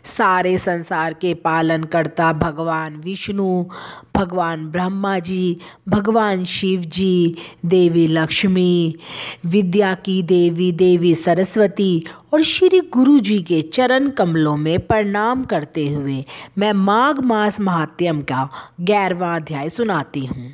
सारे संसार के पालन करता भगवान विष्णु, भगवान ब्रह्मा जी, भगवान शिव जी, देवी लक्ष्मी, विद्या की देवी देवी सरस्वती और श्री गुरु जी के चरण कमलों में प्रणाम करते हुए मैं माघ मास महात्म्य का 11वां अध्याय सुनाती हूँ।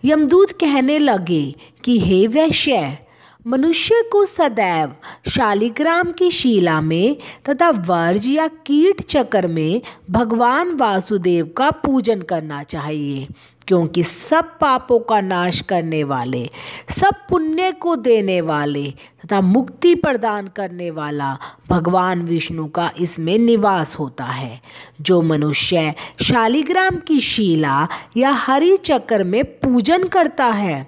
यमदूत कहने लगे कि हे वैश्य, मनुष्य को सदैव शालिग्राम की शिला में तथा वर्ज या कीट चक्र में भगवान वासुदेव का पूजन करना चाहिए, क्योंकि सब पापों का नाश करने वाले, सब पुण्य को देने वाले तथा मुक्ति प्रदान करने वाला भगवान विष्णु का इसमें निवास होता है। जो मनुष्य शालिग्राम की शिला या हरि चक्र में पूजन करता है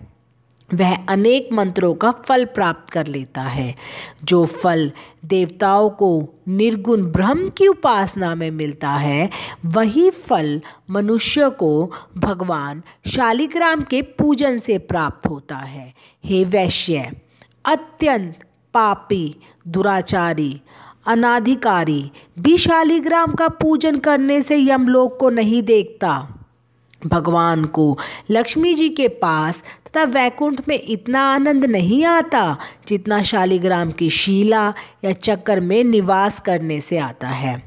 वह अनेक मंत्रों का फल प्राप्त कर लेता है। जो फल देवताओं को निर्गुण ब्रह्म की उपासना में मिलता है, वही फल मनुष्य को भगवान शालिग्राम के पूजन से प्राप्त होता है। हे वैश्य, अत्यंत पापी, दुराचारी, अनाधिकारी भी शालिग्राम का पूजन करने से यमलोक को नहीं देखता। भगवान को लक्ष्मी जी के पास तथा वैकुंठ में इतना आनंद नहीं आता जितना शालिग्राम की शिला या चक्र में निवास करने से आता है।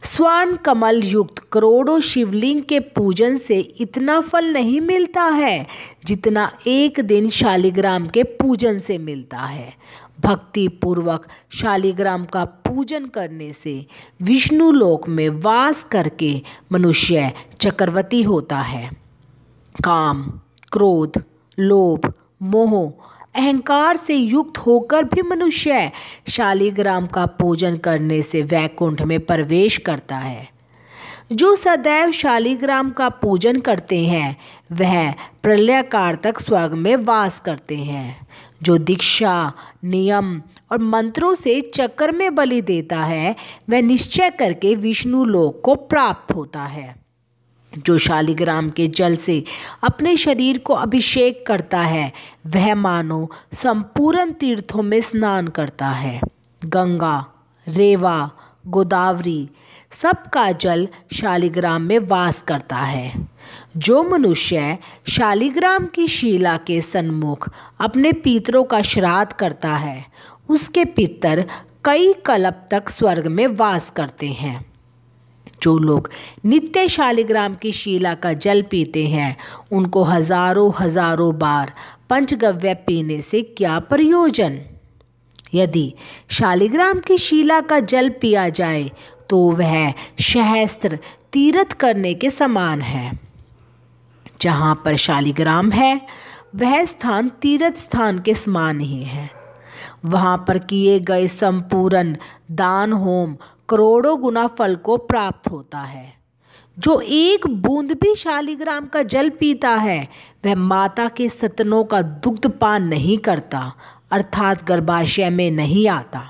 स्वर्ण कमल युक्त करोड़ों शिवलिंग के पूजन से इतना फल नहीं मिलता है जितना एक दिन शालिग्राम के पूजन से मिलता है। भक्ति पूर्वक शालिग्राम का पूजन करने से विष्णु लोक में वास करके मनुष्य चक्रवर्ती होता है। काम, क्रोध, लोभ, मोह, अहंकार से युक्त होकर भी मनुष्य शालिग्राम का पूजन करने से वैकुंठ में प्रवेश करता है। जो सदैव शालिग्राम का पूजन करते हैं वह प्रलय काल तक स्वर्ग में वास करते हैं। जो दीक्षा, नियम और मंत्रों से चक्र में बलि देता है वह निश्चय करके विष्णु लोक को प्राप्त होता है। जो शालिग्राम के जल से अपने शरीर को अभिषेक करता है वह मानो संपूर्ण तीर्थों में स्नान करता है। गंगा, रेवा, गोदावरी सबका जल शालिग्राम में वास करता है। जो मनुष्य शालिग्राम की शिला के सन्मुख अपने पितरों का श्राद्ध करता है उसके पितर कई कल्प तक स्वर्ग में वास करते हैं। जो लोग नित्य शालिग्राम की शिला का जल पीते हैं उनको हजारों हजारों बार पंचगव्य पीने से क्या प्रयोजन। यदि शालिग्राम की शिला का जल पिया जाए तो वह सहस्त्र तीर्थ करने के समान है। जहाँ पर शालिग्राम है वह स्थान तीर्थ स्थान के समान ही है। वहाँ पर किए गए संपूर्ण दान होम करोड़ों गुना फल को प्राप्त होता है। जो एक बूंद भी शालिग्राम का जल पीता है वह माता के स्तनों का दुग्ध पान नहीं करता, अर्थात गर्भाशय में नहीं आता।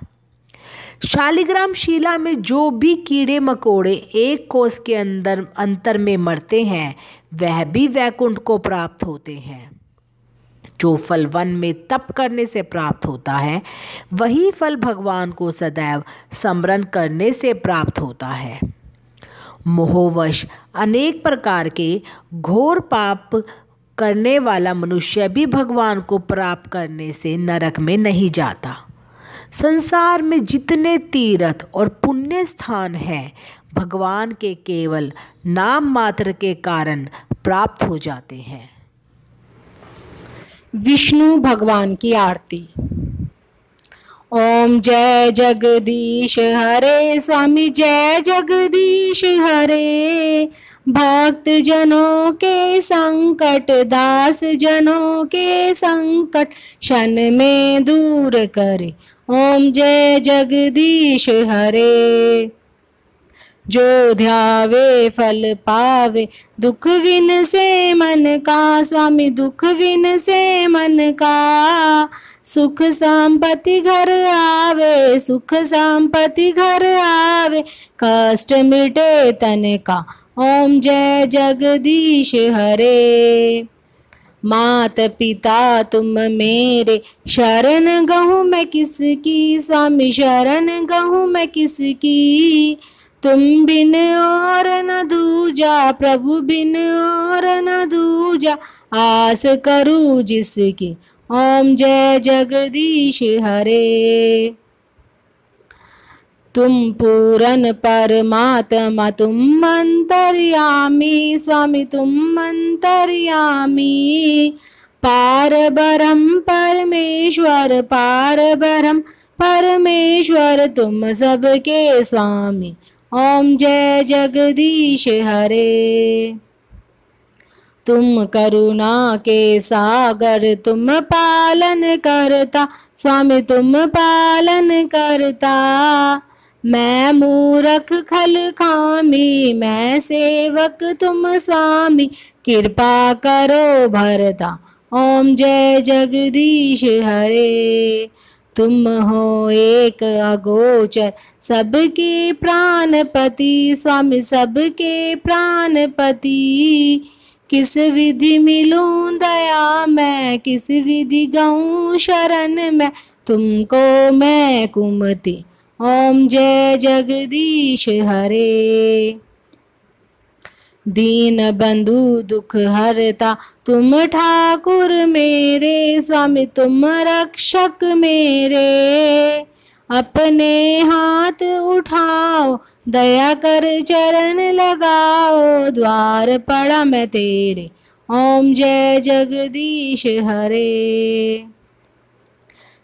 शालिग्राम शिला में जो भी कीड़े मकोड़े एक कोस के अंतर में मरते हैं वह भी वैकुंठ को प्राप्त होते हैं। जो फल वन में तप करने से प्राप्त होता है वही फल भगवान को सदैव स्मरण करने से प्राप्त होता है। मोहवश अनेक प्रकार के घोर पाप करने वाला मनुष्य भी भगवान को प्राप्त करने से नरक में नहीं जाता। संसार में जितने तीर्थ और पुण्य स्थान हैं भगवान के केवल नाम मात्र के कारण प्राप्त हो जाते हैं। विष्णु भगवान की आरती। ओम जय जगदीश हरे, स्वामी जय जगदीश हरे। भक्त जनों के संकट, दास जनों के संकट क्षण में दूर करे। ओम जय जगदीश हरे। जो ध्यावे फल पावे, दुख विन से मन का, स्वामी दुख विन से मन का। सुख संपत्ति घर आवे, सुख संपत्ति घर आवे, कष्ट मिटे तन का। ओम जय जगदीश हरे। मात पिता तुम मेरे, शरण गहूँ मैं किसकी, स्वामी शरण गहूँ मैं किसकी। तुम बिन और न दूजा, प्रभु बिन और न दूजा, आस करूं जिसकी। ओम जय जगदीश हरे। तुम पूरन परमात्मा तुम अंतर्यामी, स्वामी तुम अंतर्यामी। पार ब्रह्म परमेश्वर, पार ब्रह्म परमेश्वर, तुम सबके स्वामी। ओम जय जगदीश हरे। तुम करुणा के सागर, तुम पालन करता, स्वामी तुम पालन करता। मैं मूरख खल खामी, मैं सेवक तुम स्वामी, कृपा करो भरता। ओम जय जगदीश हरे। तुम हो एक अगोचर, सबके प्राणपति, स्वामी सबके प्राणपति। किस विधि मिलूं दया मैं, किस विधि गऊं शरण मैं, तुमको मैं कुमति। ओम जय जगदीश हरे। दीन बंधु दुख हरता, तुम ठाकुर मेरे, स्वामी तुम रक्षक मेरे। अपने हाथ उठाओ, दया कर चरण लगाओ, द्वार पड़ा मैं तेरे। ओम जय जगदीश हरे।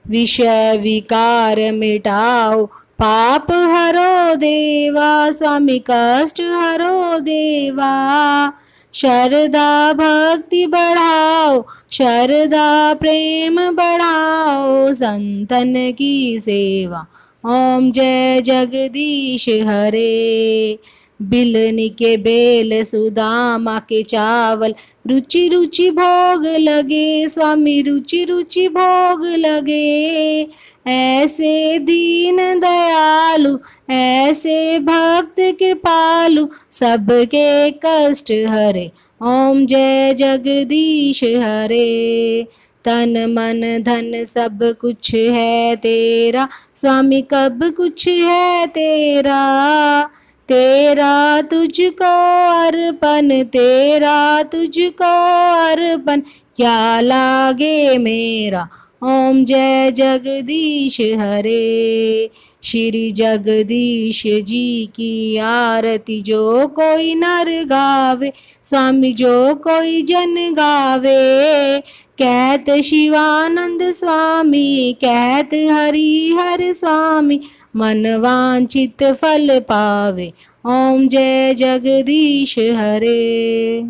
विषय विकार मिटाओ, पाप हरो देवा, स्वामी कष्ट हरो देवा। श्रद्धा भक्ति बढ़ाओ, श्रद्धा प्रेम बढ़ाओ, संतन की सेवा। ओम जय जगदीश हरे। बिलनी के बेल सुदामा के चावल, रुचि रुचि भोग लगे, स्वामी रुचि रुचि भोग लगे। ऐसे दीन दयालु, ऐसे भक्त कृपालु, सबके कष्ट हरे। ओम जय जगदीश हरे। तन मन धन सब कुछ है तेरा, स्वामी कब कुछ है तेरा। तेरा तुझको अर्पण, तेरा तुझको अर्पण, क्या लागे मेरा। ओम जय जगदीश हरे। श्री जगदीश जी की आरती जो कोई नर गावे, स्वामी जो कोई जन गावे। कहत शिवानंद स्वामी, कहत हरि हर स्वामी, मन वांछित फल पावे। ओम जय जगदीश हरे।